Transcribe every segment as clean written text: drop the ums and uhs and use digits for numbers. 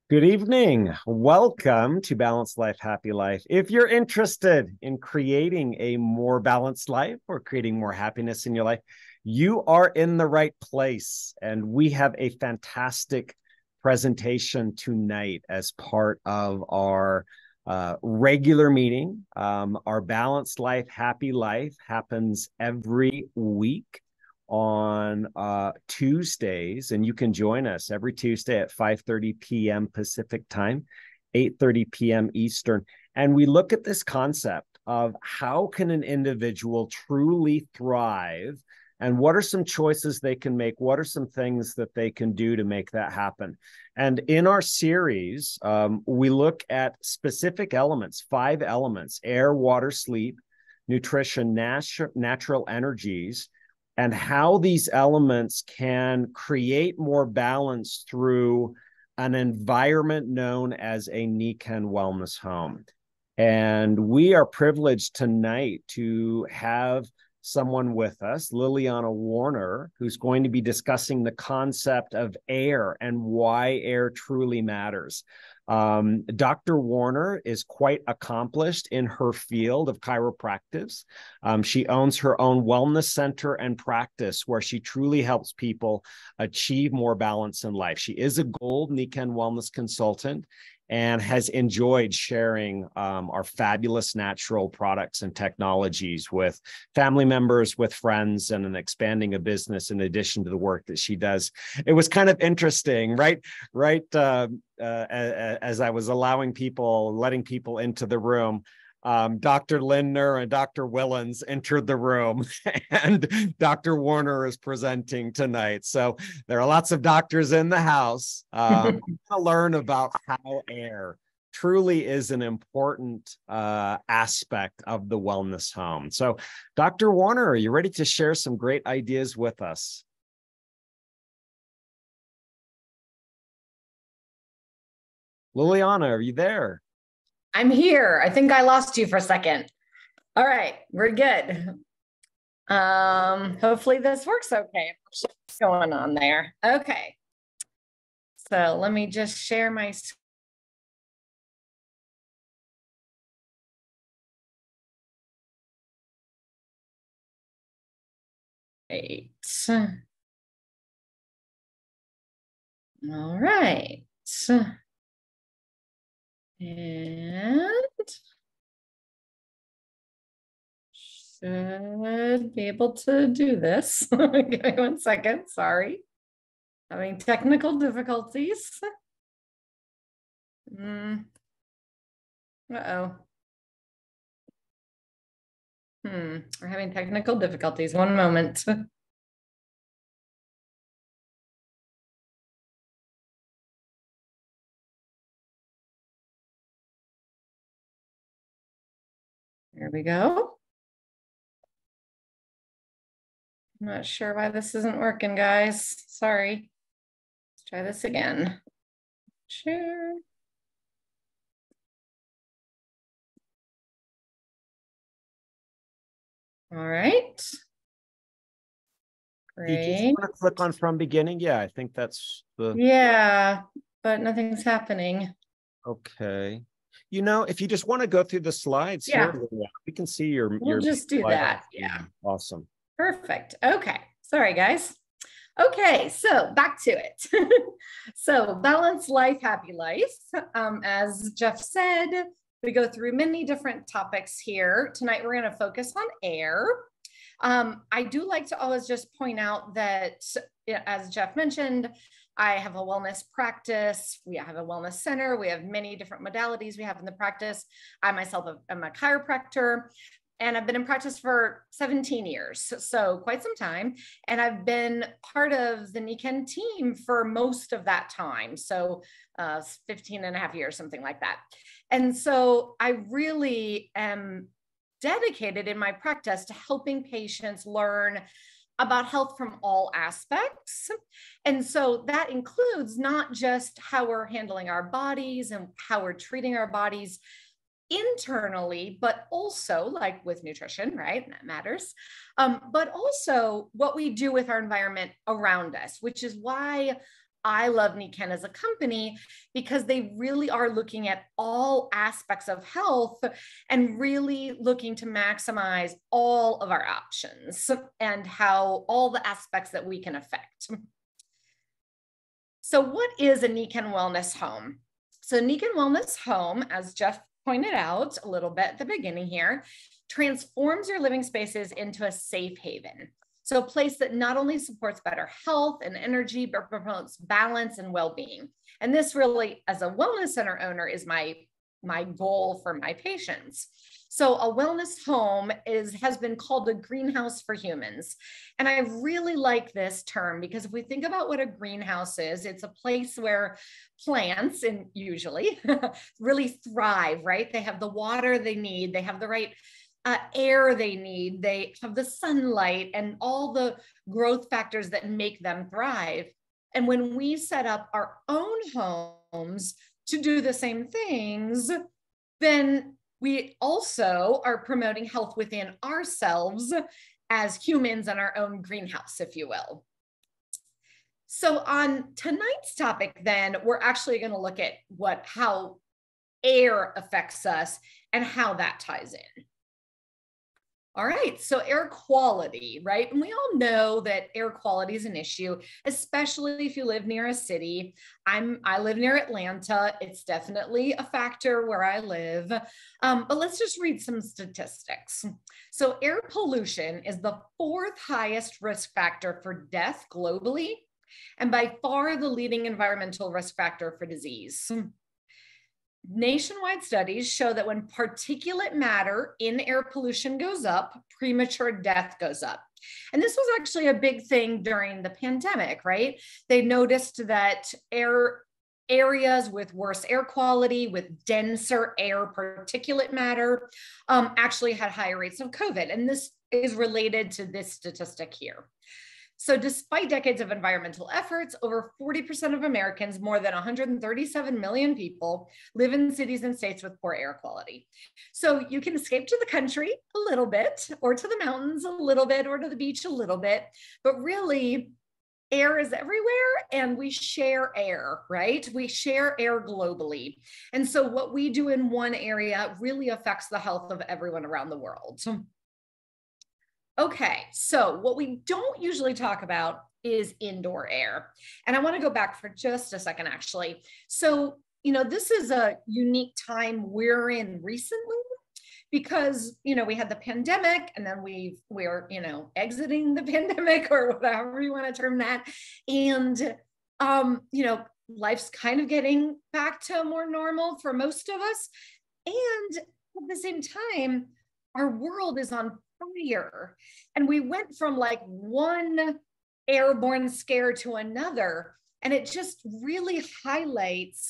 Good evening. Welcome to Balanced Life, Happy Life. If you're interested in creating a more balanced life or creating more happiness in your life, you are in the right place. And we have a fantastic presentation tonight as part of our regular meeting. Our Balanced Life, Happy Life happens every week on Tuesdays, and you can join us every Tuesday at 5:30 p.m. Pacific time, 8:30 p.m. Eastern. And we look at this concept of how can an individual truly thrive and what are some choices they can make? What are some things that they can do to make that happen? And in our series, we look at specific elements, 5 elements: air, water, sleep, nutrition, natural energies, and how these elements can create more balance through an environment known as a Nikken Wellness Home. And we are privileged tonight to have someone with us, Liliana Warner, who's going to be discussing the concept of air and why air truly matters. Dr. Warner is quite accomplished in her field of chiropractics. She owns her own wellness center and practice where she truly helps people achieve more balance in life. She is a gold Nikken wellness consultant and has enjoyed sharing our fabulous natural products and technologies with family members, with friends, and expanding a business in addition to the work that she does. It was kind of interesting, right? As I was letting people into the room, Dr. Lindner and Dr. Willens entered the room, and Dr. Warner is presenting tonight. So there are lots of doctors in the house. To learn about how air truly is an important aspect of the wellness home. So, Dr. Warner, are you ready to share some great ideas with us? Liliana, are you there? I'm here. I think I lost you for a second. All right, we're good. Hopefully this works okay. I'm not sure what's going on there. Okay. So let me just share my screen. All right. And should be able to do this. Give me 1 second. Sorry. Having technical difficulties. Uh-oh. We're having technical difficulties. 1 moment. There we go. I'm not sure why this isn't working, guys. Sorry. Let's try this again. Share. All right. You just Great. want to click on from beginning? Yeah, I think that's the... Yeah, but nothing's happening. Okay. You know, if you just want to go through the slides Yeah. here, we can see your... We'll just do that. Yeah. Awesome. Perfect. Okay. Sorry, guys. Okay, so back to it. So balanced life, happy life. As Jeff said, we go through many different topics here. Tonight, we're going to focus on air. I do like to always just point out that, as Jeff mentioned, I have a wellness practice. We have a wellness center. We have many different modalities we have in the practice. I myself am a chiropractor, and I've been in practice for 17 years, so quite some time. And I've been part of the Nikken team for most of that time. So 15 and a half years, something like that. And so I really am dedicated in my practice to helping patients learn about health from all aspects. And so that includes not just how we're handling our bodies and how we're treating our bodies internally, but also like with nutrition, right? That matters. But also what we do with our environment around us, which is why I love Nikken as a company because they really are looking at all aspects of health and really looking to maximize all of our options and how all the aspects that we can affect. So what is a Nikken Wellness Home? So Nikken Wellness Home, as Jeff pointed out a little bit at the beginning here, transforms your living spaces into a safe haven. So a place that not only supports better health and energy, but promotes balance and well-being. And this really, as a wellness center owner, is my goal for my patients. So a wellness home has been called a greenhouse for humans. And I really like this term because if we think about what a greenhouse is, it's a place where plants, and usually really thrive, right? They have the water they need, they have the right air they need, they have the sunlight and all the growth factors that make them thrive. And when we set up our own homes to do the same things, then we also are promoting health within ourselves as humans in our own greenhouse, if you will. So on tonight's topic, then, we're actually going to look at how air affects us and how that ties in. All right, so air quality, right? And we all know that air quality is an issue, especially if you live near a city. I live near Atlanta. It's definitely a factor where I live. But let's just read some statistics. So air pollution is the 4th highest risk factor for death globally, and by far the leading environmental risk factor for disease. Nationwide studies show that when particulate matter in air pollution goes up, premature death goes up. And this was actually a big thing during the pandemic, right? They noticed that areas with worse air quality, with denser air particulate matter, actually had higher rates of COVID. And this is related to this statistic here. So despite decades of environmental efforts, over 40% of Americans, more than 137 million people, live in cities and states with poor air quality. So you can escape to the country a little bit, or to the mountains a little bit, or to the beach a little bit, but really air is everywhere and we share air, right? We share air globally. And so what we do in one area really affects the health of everyone around the world. Okay, so what we don't usually talk about is indoor air. And I want to go back for just a second, actually. So, this is a unique time we're in recently because, we had the pandemic and then we're exiting the pandemic or whatever you want to term that. And, life's kind of getting back to more normal for most of us. And at the same time, our world is on fire. And we went from like one airborne scare to another. And it just really highlights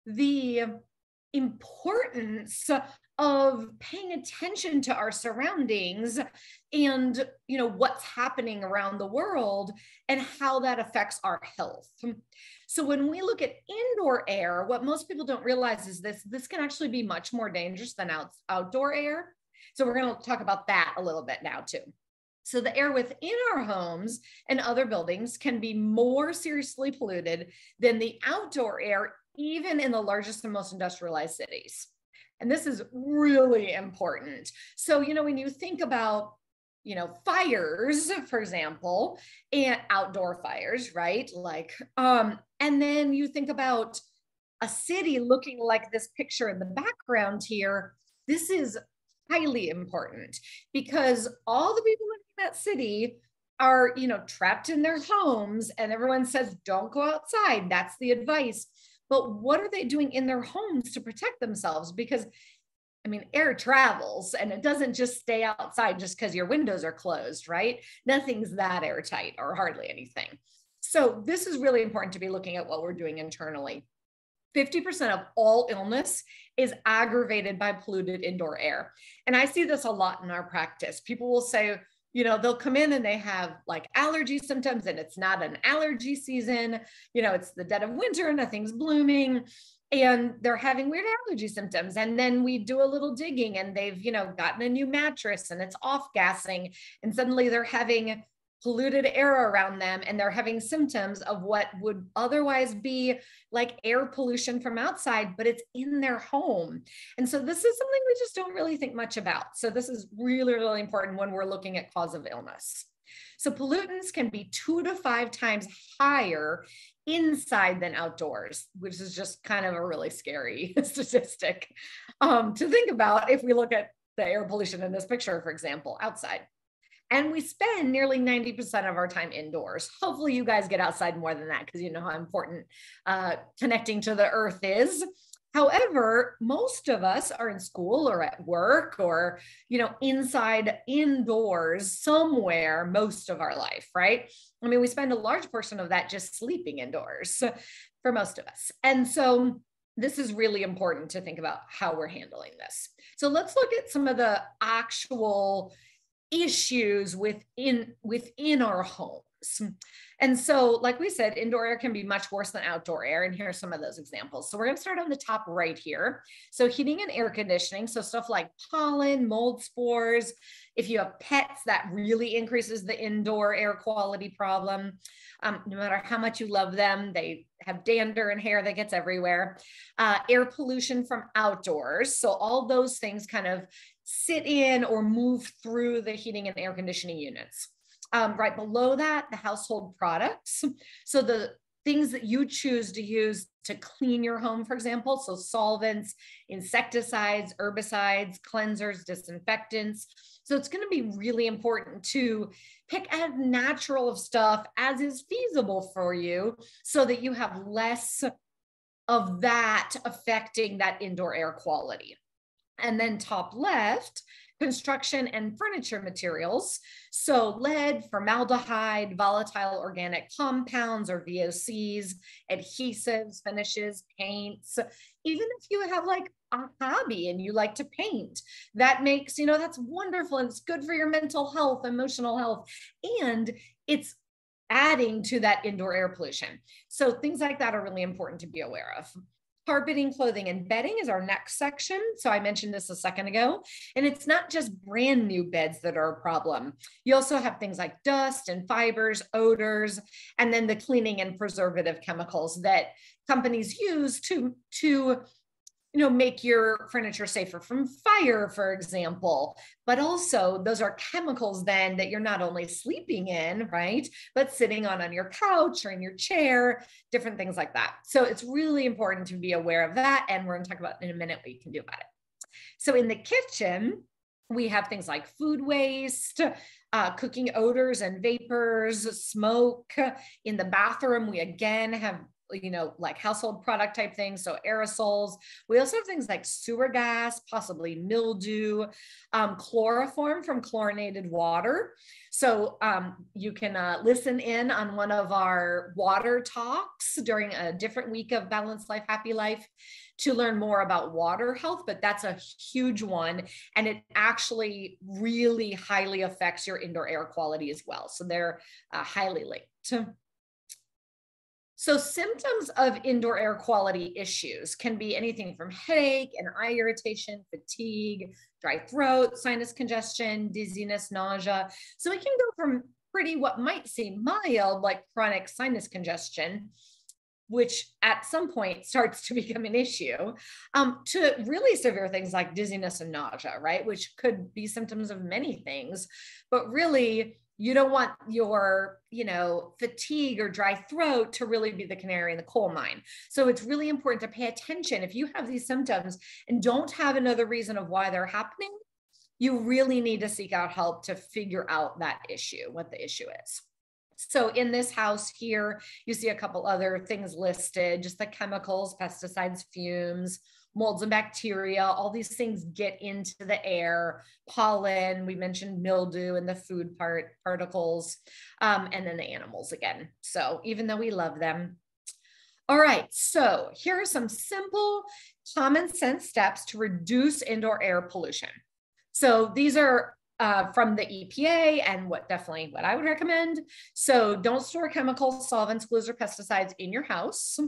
the importance of paying attention to our surroundings and what's happening around the world and how that affects our health. So when we look at indoor air, what most people don't realize is this can actually be much more dangerous than outdoor air. So we're going to talk about that a little bit now too. So the air within our homes and other buildings can be more seriously polluted than the outdoor air, even in the largest and most industrialized cities. And this is really important. So, when you think about, fires, for example, and outdoor fires, right? And then you think about a city looking like this picture in the background here. This is highly important because all the people living in that city are, trapped in their homes and everyone says, don't go outside. That's the advice. But what are they doing in their homes to protect themselves? Because air travels and it doesn't just stay outside just because your windows are closed, right? Nothing's that airtight or hardly anything. So this is really important to be looking at what we're doing internally. 50% of all illness is aggravated by polluted indoor air. And I see this a lot in our practice. People will say, they'll come in and they have like allergy symptoms and it's not an allergy season. It's the dead of winter, nothing's blooming, and they're having weird allergy symptoms. And then we do a little digging and they've, gotten a new mattress and it's off gassing. And suddenly they're having polluted air around them, and they're having symptoms of what would otherwise be like air pollution from outside, but it's in their home. And so this is something we just don't really think much about. So this is really, really important when we're looking at cause of illness. So pollutants can be 2 to 5 times higher inside than outdoors, which is just kind of a really scary statistic to think about if we look at the air pollution in this picture, for example, outside. And we spend nearly 90% of our time indoors. Hopefully you guys get outside more than that, because you know how important connecting to the earth is. However, most of us are in school or at work or, you know, inside, indoors somewhere most of our life, right? I mean, we spend a large portion of that just sleeping indoors for most of us. And so this is really important to think about how we're handling this. So let's look at some of the actual issues within our homes. And so, like we said, indoor air can be much worse than outdoor air. And here are some of those examples. So we're going to start on the top right here. So heating and air conditioning. So stuff like pollen, mold spores. If you have pets, that really increases the indoor air quality problem. No matter how much you love them, they have dander and hair that gets everywhere. Air pollution from outdoors. So all those things kind of sit in or move through the heating and air conditioning units. Right below that, the household products. So the things that you choose to use to clean your home, for example, so solvents, insecticides, herbicides, cleansers, disinfectants. So it's going to be really important to pick as natural of stuff as is feasible for you so that you have less of that affecting that indoor air quality. And then top left, construction and furniture materials. So lead, formaldehyde, volatile organic compounds or VOCs, adhesives, finishes, paints. Even if you have like a hobby and you like to paint, that makes, you know, that's wonderful. And it's good for your mental health, emotional health, and it's adding to that indoor air pollution. So things like that are really important to be aware of. Carpeting, clothing, and bedding is our next section. So I mentioned this a second ago, and it's not just brand new beds that are a problem. You also have things like dust and fibers, odors, and then the cleaning and preservative chemicals that companies use to you know, make your furniture safer from fire, for example. But also those are chemicals then that you're not only sleeping in, right, but sitting on your couch or in your chair, different things like that. So it's really important to be aware of that. And we're going to talk about in a minute what you can do about it. So in the kitchen, we have things like food waste, cooking odors and vapors, smoke. In the bathroom, we again have, you know, like household product type things. So aerosols. We also have things like sewer gas, possibly mildew, chloroform from chlorinated water. So you can listen in on one of our water talks during a different week of Balanced Life, Happy Life to learn more about water health, but that's a huge one. And it actually really highly affects your indoor air quality as well. So they're highly linked. So symptoms of indoor air quality issues can be anything from headache and eye irritation, fatigue, dry throat, sinus congestion, dizziness, nausea. So it can go from pretty what might seem mild, like chronic sinus congestion, which at some point starts to become an issue, to really severe things like dizziness and nausea, right? Which could be symptoms of many things, but really you don't want your, you know, fatigue or dry throat to really be the canary in the coal mine. So it's really important to pay attention. If you have these symptoms and don't have another reason of why they're happening, you really need to seek out help to figure out that issue, what the issue is. So in this house here, you see a couple other things listed, just the chemicals, pesticides, fumes, molds and bacteria, all these things get into the air, pollen, we mentioned mildew and the food particles, and then the animals again. So even though we love them. All right, so here are some simple common sense steps to reduce indoor air pollution. So these are from the EPA and what I would recommend. So don't store chemicals, solvents, glues, or pesticides in your house.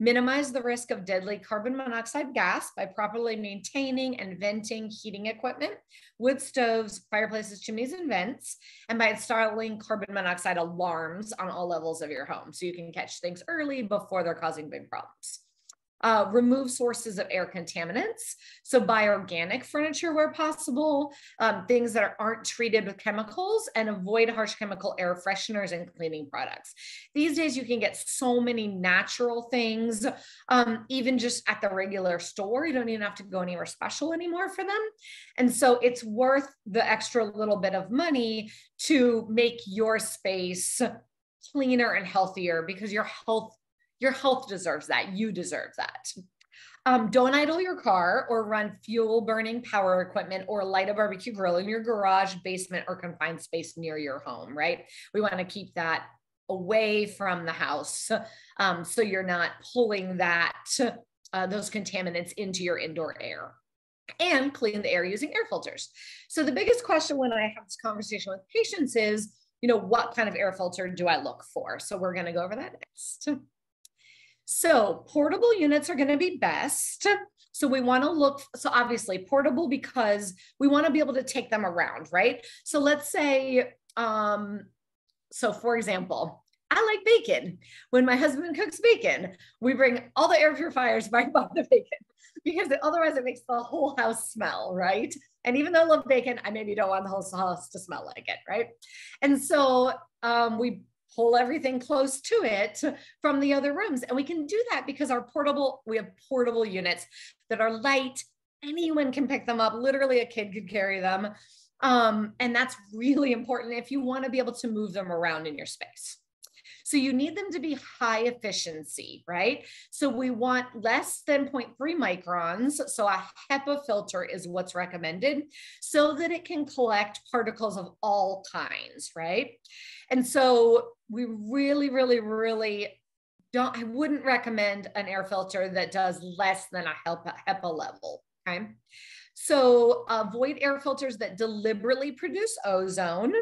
Minimize the risk of deadly carbon monoxide gas by properly maintaining and venting heating equipment, wood stoves, fireplaces, chimneys, and vents, and by installing carbon monoxide alarms on all levels of your home so you can catch things early before they're causing big problems. Remove sources of air contaminants. So buy organic furniture where possible, things that aren't treated with chemicals, and avoid harsh chemical air fresheners and cleaning products. These days, you can get so many natural things, even just at the regular store. You don't even have to go anywhere special anymore for them. And so it's worth the extra little bit of money to make your space cleaner and healthier, because your health deserves that. You deserve that. Don't idle your car or run fuel burning power equipment or light a barbecue grill in your garage, basement, or confined space near your home, right? We want to keep that away from the house, so you're not pulling those contaminants into your indoor air. And clean the air using air filters. So the biggest question when I have this conversation with patients is, what kind of air filter do I look for? So we're going to go over that next. So portable units are going to be best. So we want to look, so obviously portable, because we want to be able to take them around, right? So let's say, so for example, I like bacon. When my husband cooks bacon, we bring all the air purifiers right by the bacon, because otherwise it makes the whole house smell, right? And even though I love bacon, I maybe don't want the whole house to smell like it, right? And so we pull everything close to it from the other rooms. And we can do that because we have portable units that are light. Anyone can pick them up. Literally a kid could carry them. And that's really important if you want to be able to move them around in your space. So you need them to be high efficiency, right? So we want less than 0.3 microns. So a HEPA filter is what's recommended, so that it can collect particles of all kinds, right? And so we really, really, really I wouldn't recommend an air filter that does less than a HEPA level, okay? So avoid air filters that deliberately produce ozone,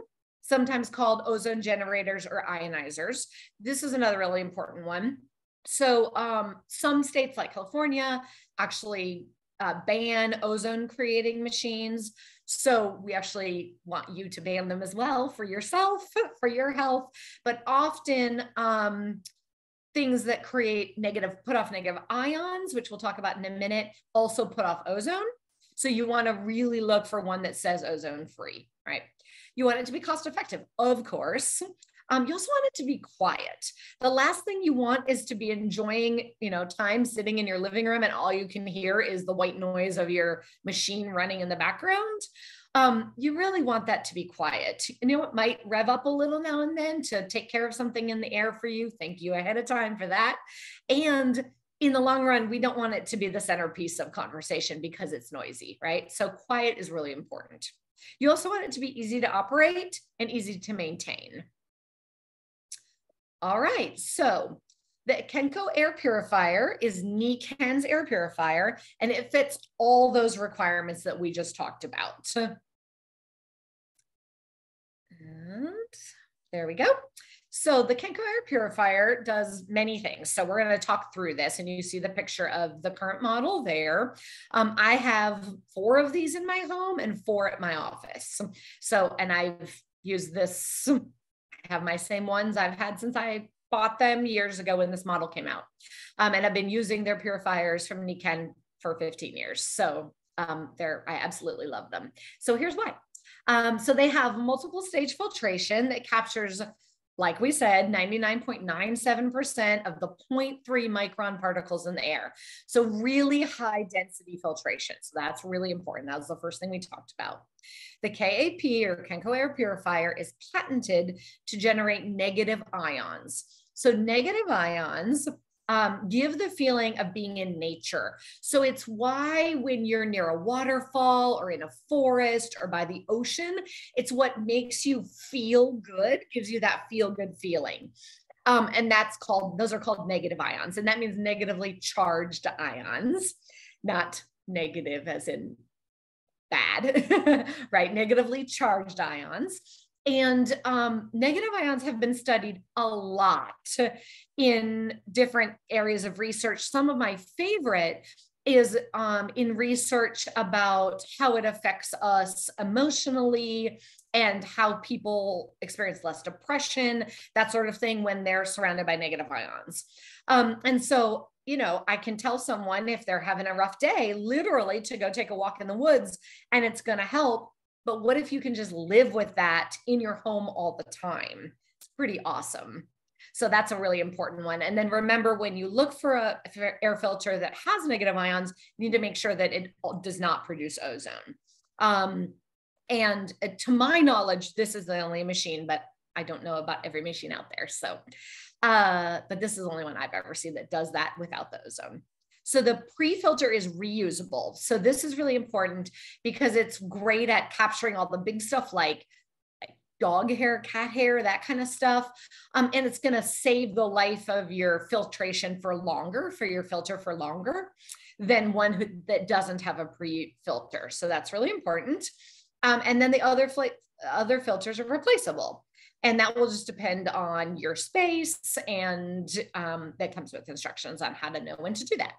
sometimes called ozone generators or ionizers. This is another really important one. So some states like California actually ban ozone creating machines. So we actually want you to ban them as well for yourself, for your health. But often things that put off negative ions, which we'll talk about in a minute, also put off ozone. So you want to really look for one that says ozone free, right? You want it to be cost effective, of course. You also want it to be quiet. The last thing you want is to be enjoying, time sitting in your living room and all you can hear is the white noise of your machine running in the background. You really want that to be quiet. It might rev up a little now and then to take care of something in the air for you. Thank you ahead of time for that. And in the long run, we don't want it to be the centerpiece of conversation because it's noisy, right? So quiet is really important. You also want it to be easy to operate and easy to maintain. All right, so the Kenco air purifier is Nikan's air purifier, and it fits all those requirements that we just talked about. And there we go. So the Kenco air purifier does many things. So we're going to talk through this, and you see the picture of the current model there. I have 4 of these in my home and 4 at my office. So, and I've used this, I have my same ones I've had since I bought them years ago when this model came out. And I've been using their purifiers from Nikan for 15 years. So I absolutely love them. So here's why. So they have multiple stage filtration that captures, like we said, 99.97% of the 0.3 micron particles in the air. So really high density filtration. So that's really important. That was the first thing we talked about. The KAP, or Kenco air purifier, is patented to generate negative ions. So negative ions give the feeling of being in nature. So it's why when you're near a waterfall or in a forest or by the ocean, it's what makes you feel good, gives you that feel good feeling. And those are called negative ions. And that means negatively charged ions, not negative as in bad, right? Negatively charged ions. And negative ions have been studied a lot in different areas of research. Some of my favorite is in research about how it affects us emotionally and how people experience less depression, that sort of thing, when they're surrounded by negative ions. And so, you know, I can tell someone if they're having a rough day, literally to go take a walk in the woods, and it's going to help. But what if you can just live with that in your home all the time? It's pretty awesome. So that's a really important one. And then remember, when you look for an air filter that has negative ions, you need to make sure that it does not produce ozone. And to my knowledge, this is the only machine, but I don't know about every machine out there. So, but this is the only one I've ever seen that does that without the ozone. So the pre-filter is reusable. So this is really important because it's great at capturing all the big stuff like dog hair, cat hair, that kind of stuff. And it's going to save the life of your filtration for longer, for your filter for longer than one that doesn't have a pre-filter. So that's really important. And then the other filters are replaceable. And that will just depend on your space, and that comes with instructions on how to know when to do that.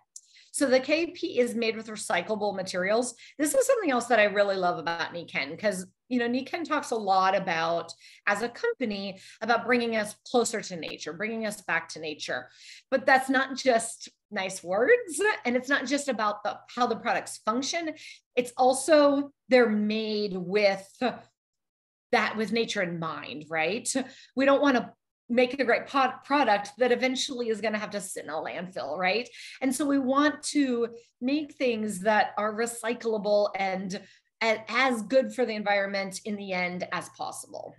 So the KP is made with recyclable materials. This is something else that I really love about Nikken, because, you know, Nikken talks a lot about, as a company, about bringing us closer to nature, bringing us back to nature. But that's not just nice words, and it's not just about how the products function. It's also, they're made with nature in mind, right? We don't want to make a great product that eventually is going to have to sit in a landfill, right? And so we want to make things that are recyclable and as good for the environment in the end as possible.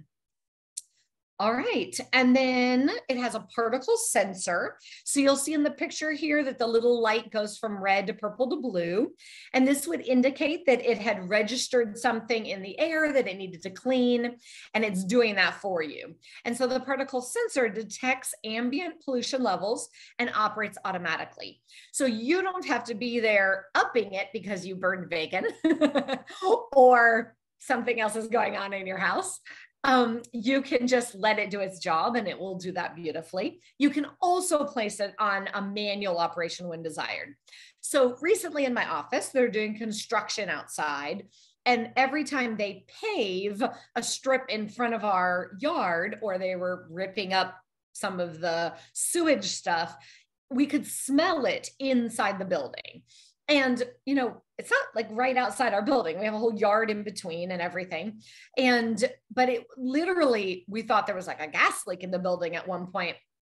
All right, and then it has a particle sensor. So you'll see in the picture here that the little light goes from red to purple to blue. And this would indicate that it had registered something in the air that it needed to clean, and it's doing that for you. And so the particle sensor detects ambient pollution levels and operates automatically. So you don't have to be there upping it because you burned bacon or something else is going on in your house. You can just let it do its job, and it will do that beautifully. You can also place it on a manual operation when desired. So recently in my office, they're doing construction outside, and every time they pave a strip in front of our yard, or they were ripping up some of the sewage stuff, we could smell it inside the building. And, you know, it's not like right outside our building. We have a whole yard in between and everything. But it literally, we thought there was like a gas leak in the building at one point.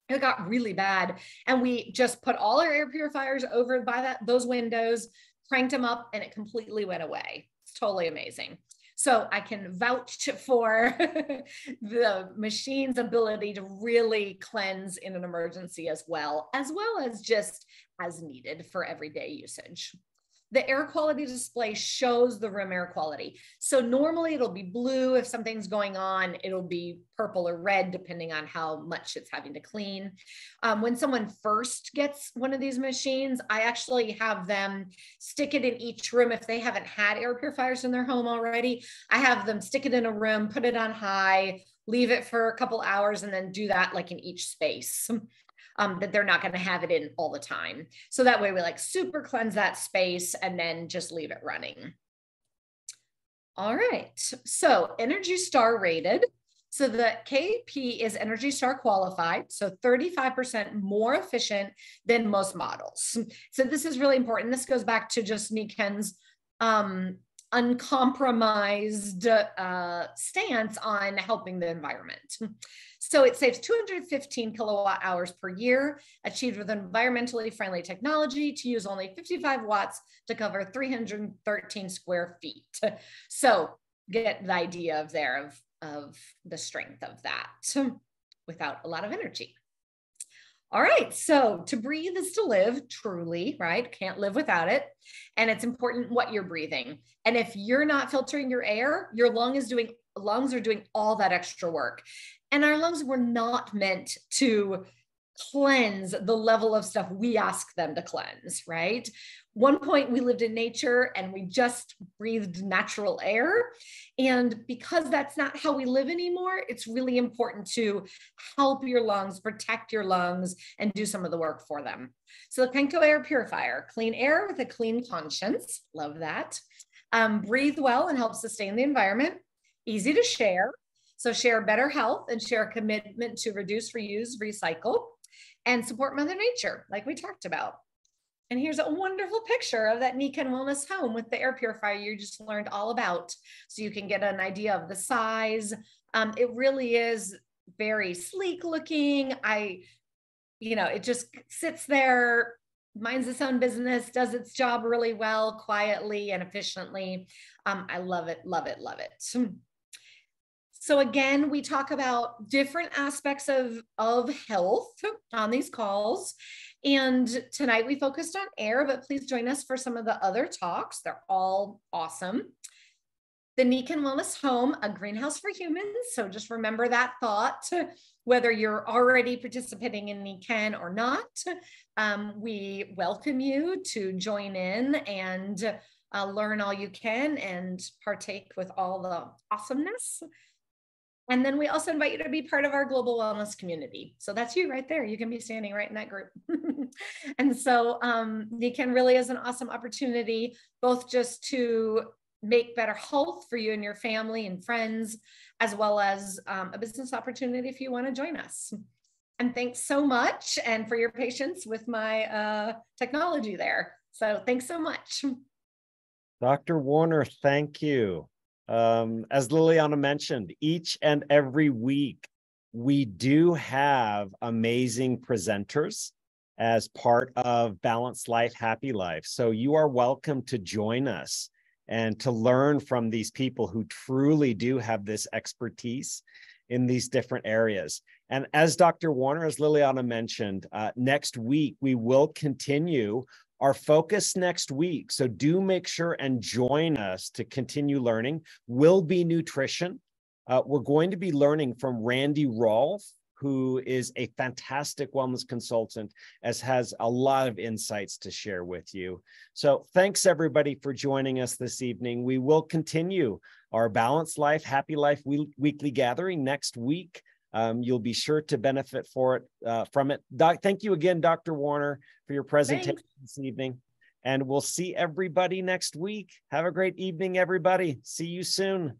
It got really bad. And we just put all our air purifiers over by those windows, cranked them up, and it completely went away. It's totally amazing. So I can vouch for the machine's ability to really cleanse in an emergency as well as just as needed for everyday usage. The air quality display shows the room air quality. So normally it'll be blue. If something's going on, it'll be purple or red, depending on how much it's having to clean. When someone first gets one of these machines, I actually have them stick it in each room. If they haven't had air purifiers in their home already, I have them stick it in a room, put it on high, leave it for a couple hours, and then do that like in each space. That they're not going to have it in all the time. So that way we like super cleanse that space and then just leave it running. All right, so Energy Star rated. So the KP is Energy Star qualified, so 35% more efficient than most models. So this is really important. This goes back to just Nikken's uncompromised stance on helping the environment. So it saves 215 kilowatt hours per year, achieved with environmentally friendly technology, to use only 55 watts to cover 313 square feet. So get the idea of the strength of that without a lot of energy. All right, so to breathe is to live, truly, right? Can't live without it. And it's important what you're breathing. And if you're not filtering your air, your lungs are doing all that extra work. And our lungs were not meant to cleanse the level of stuff we ask them to cleanse, right? One point we lived in nature and we just breathed natural air. And because that's not how we live anymore, it's really important to help your lungs, protect your lungs, and do some of the work for them. So the Kenko air purifier, clean air with a clean conscience. Love that. Breathe well and help sustain the environment. Easy to share. So share better health and share a commitment to reduce, reuse, recycle, and support Mother Nature, like we talked about. And here's a wonderful picture of that Nika Wellness home with the air purifier you just learned all about. So you can get an idea of the size. It really is very sleek looking. It just sits there, minds its own business, does its job really well, quietly and efficiently. I love it, love it, love it. So again, we talk about different aspects of health on these calls. And tonight we focused on air, but please join us for some of the other talks. They're all awesome. The Nikan Wellness Home, a greenhouse for humans. So just remember that thought, whether you're already participating in Nikan or not. We welcome you to join in and learn all you can and partake with all the awesomeness. And then we also invite you to be part of our global wellness community. So that's you right there. You can be standing right in that group. And so Nikan really is an awesome opportunity, both just to make better health for you and your family and friends, as well as a business opportunity if you want to join us. And thanks so much, and for your patience with my technology there. So thanks so much. Dr. Warner, thank you. As Liliana mentioned, each and every week, we do have amazing presenters as part of Balanced Life, Happy Life. So you are welcome to join us and to learn from these people who truly do have this expertise in these different areas. And as Dr. Warner, as Liliana mentioned, next week, we will continue our focus next week. So do make sure and join us to continue learning. Will be nutrition. We're going to be learning from Randy Rolfe, who is a fantastic wellness consultant, as has a lot of insights to share with you. So thanks everybody for joining us this evening. We will continue our Balanced Life, Happy Life weekly gathering next week. You'll be sure to benefit from it. Thank you again, Dr. Warner, for your presentation this evening. And we'll see everybody next week. Have a great evening, everybody. See you soon.